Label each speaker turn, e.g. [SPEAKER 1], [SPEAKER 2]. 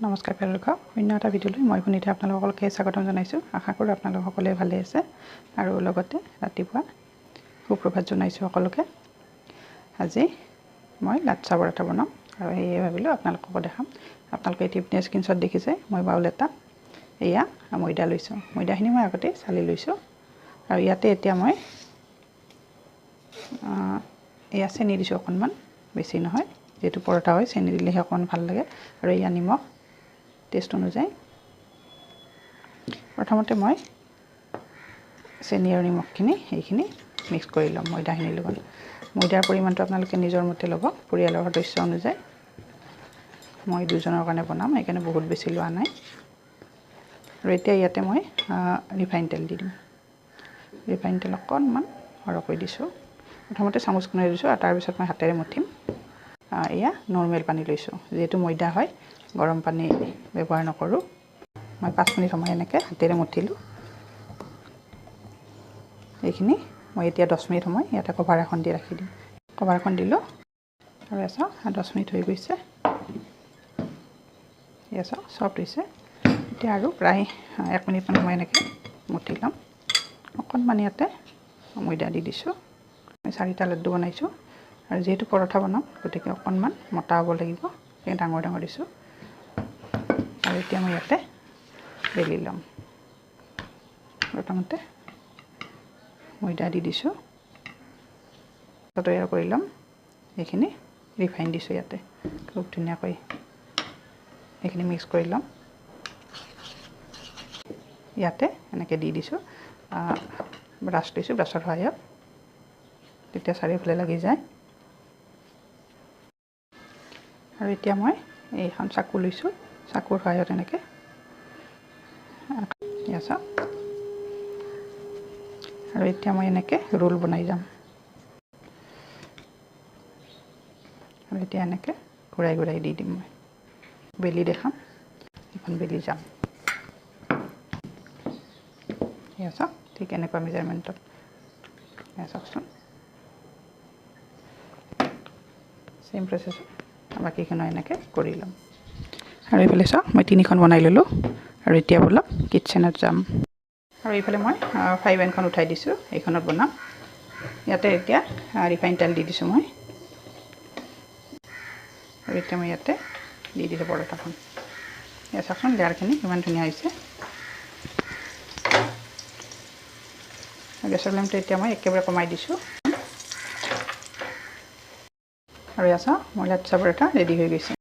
[SPEAKER 1] নমস্কাৰ প্ৰিয় অন্য এটা ভিডিঅ'লৈ মই পুনিতে আপোনালোককে স্বাগতম জনাইছোঁ। আশা কৰোঁ আপোনালোক সকলোৱে ভালে আছে আৰু লগতে ৰাতিপুৱা সুপ্ৰভাত জনাইছোঁ সকলোকে। আজি মই লাচ্ছা পৰঠা বনাম আৰু সেয়ে ভাবিলোঁ আপোনালোকক দেখাম। আপোনালোকে টিপনে স্ক্ৰীনশ্বট দেখিছে মই বাউল এটা এয়া ময়দা লৈছোঁ। ময়দাখিনি মই আগতে চালি লৈছোঁ আৰু ইয়াতে এতিয়া মই এয়া চেনি দিছোঁ অকণমান, বেছি নহয়, যেহেতু পৰঠা হয় চেনি দিলেহে অকণমান ভাল লাগে। আৰু এয়া নিমখ টেষ্ট অনুযায়ী। প্ৰথমতে মই চেনি আৰু নিমখখিনি এইখিনি মিক্স কৰি ল'ম ময়দাখিনিৰ লগত। ময়দাৰ পৰিমাণটো আপোনালোকে নিজৰ মতে ল'ব, পৰিয়ালৰ সদস্য অনুযায়ী। মই দুজনৰ কাৰণে বনাম, সেইকাৰণে বহুত বেছি লোৱা নাই। আৰু এতিয়া ইয়াতে মই ৰিফাইন তেল দি দিম। ৰিফাইন তেল অকণমান সৰহকৈ দিছোঁ। প্ৰথমতে চামুচখনেৰে দিছোঁ আৰু তাৰপিছত মই হাতেৰে মঠিম। এয়া নৰ্মেল পানী লৈছোঁ, যিহেতু ময়দা হয় গৰম পানী ব্যৱহাৰ নকৰোঁ। মই 5 মিনিট সময় এনেকৈ হাতেৰে মঠিলোঁ। এইখিনি মই এতিয়া 10 মিনিট সময় ইয়াতে কভাৰ এখন দি ৰাখি দিম। কভাৰ এখন দিলোঁ আৰু এছা 10 মিনিট হৈ গৈছে। এছা চফ্ট হৈছে। এতিয়া আৰু প্ৰায় 1 মিনিটমান সময় এনেকৈ মঠি ল'ম। অকণমান ইয়াতে ময়দা দি দিছোঁ। মই 4টা লাড্ডু বনাইছোঁ আৰু যিহেতু পৰঠা বনাম গতিকে অকণমান মোটা হ'ব লাগিব, সেই ডাঙৰ ডাঙৰ দিছোঁ। আৰু এতিয়া মই ইয়াতে বেলি ল'ম। প্ৰথমতে ময়দা দি দিছোঁ, তৈয়াৰ কৰি ল'ম। এইখিনি ৰিফাইন দিছোঁ ইয়াতে, খুব ধুনীয়াকৈ এইখিনি মিক্স কৰি ল'ম। ইয়াতে এনেকৈ দি দিছোঁ, ব্ৰাছ লৈছোঁ, ব্ৰাছৰ সহায়ত, তেতিয়া চাৰিওফালে লাগি যায়। আৰু এতিয়া মই এইখন চাকু লৈছোঁ, চাকুৰ সহায়ত এনেকৈ আৰু এতিয়া মই এনেকৈ ৰোল বনাই যাম। আৰু এতিয়া এনেকৈ ঘূৰাই ঘূৰাই দি দিম। মই বেলি দেখাম, এখন বেলি যাম। এয়া চাওক, ঠিক এনেকুৱা মেজাৰমেণ্টত। এয়া চাওকচোন, চেম প্ৰচেছত বাকীখনো এনেকৈ কৰি ল'ম। আৰু এইফালে চাওক, মই 3খন বনাই ল'লোঁ। আৰু এতিয়া ব'লক কিটচেনত যাম। আৰু এইফালে মই ফ্ৰাই পেনখন উঠাই দিছোঁ, এইখনত বনাম। ইয়াতে এতিয়া ৰিফাইন তেল দি দিছোঁ মই। আৰু এতিয়া মই ইয়াতে দি দিছোঁ পৰঠাখন। এয়া চাওকচোন, লেয়াৰখিনি কিমান ধুনীয়া হৈছে। গেছৰ ফ্লেমটো এতিয়া মই একেবাৰে কমাই দিছোঁ। আৰু এয়া চাওক, মোৰ লাচ্ছা পৰঠা ৰেডি হৈ গৈছে।